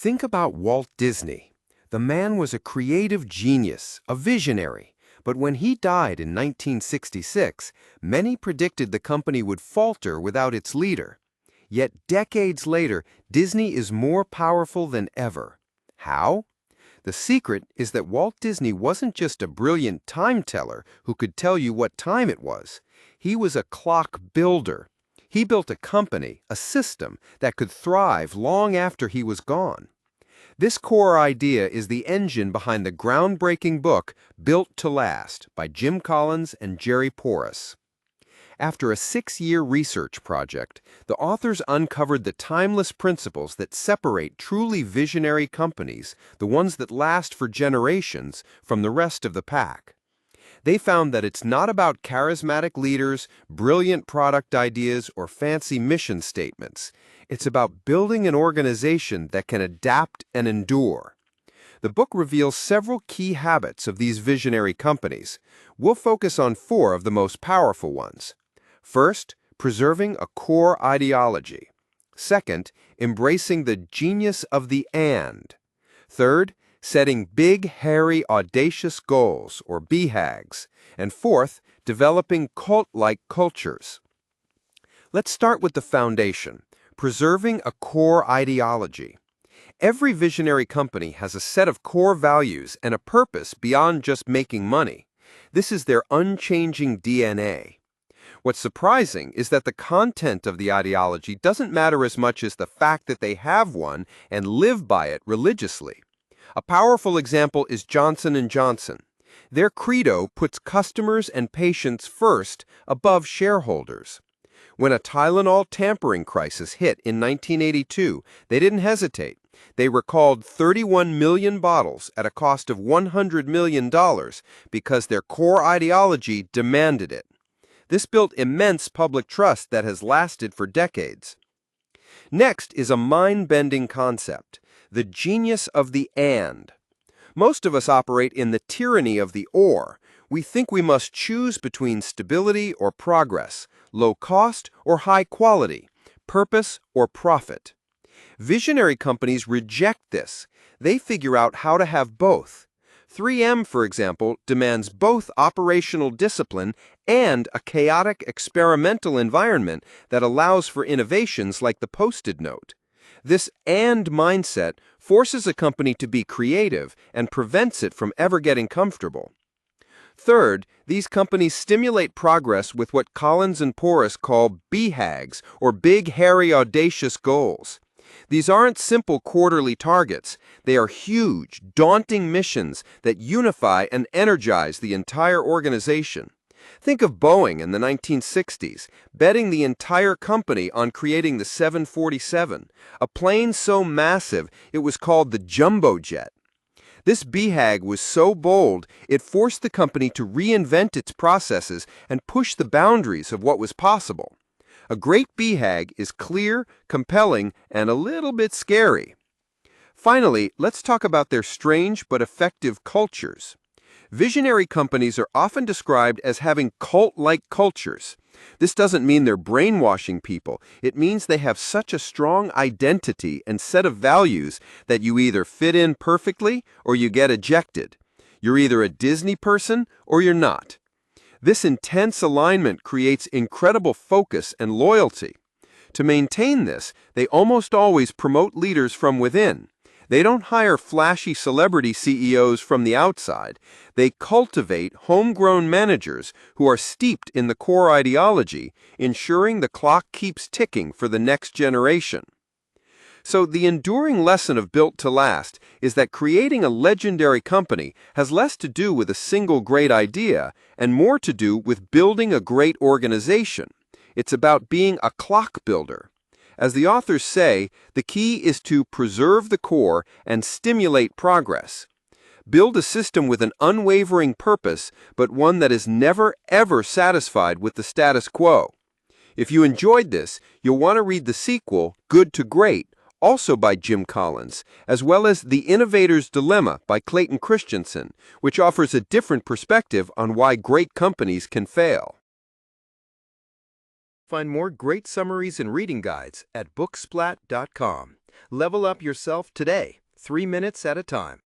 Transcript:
Think about Walt Disney. The man was a creative genius, a visionary. But when he died in 1966, many predicted the company would falter without its leader. Yet decades later, Disney is more powerful than ever. How? The secret is that Walt Disney wasn't just a brilliant time teller who could tell you what time it was. He was a clock builder. He built a company, a system, that could thrive long after he was gone. This core idea is the engine behind the groundbreaking book Built to Last by Jim Collins and Jerry Porras. After a 6-year research project, the authors uncovered the timeless principles that separate truly visionary companies, the ones that last for generations, from the rest of the pack. They found that it's not about charismatic leaders, brilliant product ideas, or fancy mission statements. It's about building an organization that can adapt and endure. The book reveals several key habits of these visionary companies. We'll focus on 4 of the most powerful ones. First, preserving a core ideology. Second, embracing the genius of the and. Third, setting big, hairy, audacious goals, or BHAGs. And fourth, developing cult-like cultures. Let's start with the foundation, preserving a core ideology. Every visionary company has a set of core values and a purpose beyond just making money. This is their unchanging DNA. What's surprising is that the content of the ideology doesn't matter as much as the fact that they have one and live by it religiously. A powerful example is Johnson & Johnson. Their credo puts customers and patients first above shareholders. When a Tylenol tampering crisis hit in 1982, they didn't hesitate. They recalled 31 million bottles at a cost of $100 million because their core ideology demanded it. This built immense public trust that has lasted for decades. Next is a mind-bending concept, the genius of the and. Most of us operate in the tyranny of the or. We think we must choose between stability or progress, low cost or high quality, purpose or profit. Visionary companies reject this. They figure out how to have both. 3M, for example, demands both operational discipline and a chaotic experimental environment that allows for innovations like the Post-it note. This and mindset forces a company to be creative and prevents it from ever getting comfortable. Third, these companies stimulate progress with what Collins and Porras call BHAGs, or big, hairy, audacious goals. These aren't simple quarterly targets. They are huge, daunting missions that unify and energize the entire organization. Think of Boeing in the 1960s, betting the entire company on creating the 747, a plane so massive it was called the jumbo jet. This BHAG was so bold, it forced the company to reinvent its processes and push the boundaries of what was possible. A great BHAG is clear, compelling, and a little bit scary. Finally, let's talk about their strange but effective cultures. Visionary companies are often described as having cult-like cultures. This doesn't mean they're brainwashing people. It means they have such a strong identity and set of values that you either fit in perfectly or you get ejected. You're either a Disney person or you're not. This intense alignment creates incredible focus and loyalty. To maintain this, they almost always promote leaders from within. They don't hire flashy celebrity CEOs from the outside. They cultivate homegrown managers who are steeped in the core ideology, ensuring the clock keeps ticking for the next generation. So the enduring lesson of Built to Last is that creating a legendary company has less to do with a single great idea and more to do with building a great organization. It's about being a clock builder. As the authors say, the key is to preserve the core and stimulate progress. Build a system with an unwavering purpose, but one that is never, ever satisfied with the status quo. If you enjoyed this, you'll want to read the sequel, Good to Great, also by Jim Collins, as well as The Innovator's Dilemma by Clayton Christensen, which offers a different perspective on why great companies can fail. Find more great summaries and reading guides at booksplat.com. Level up yourself today, 3 minutes at a time.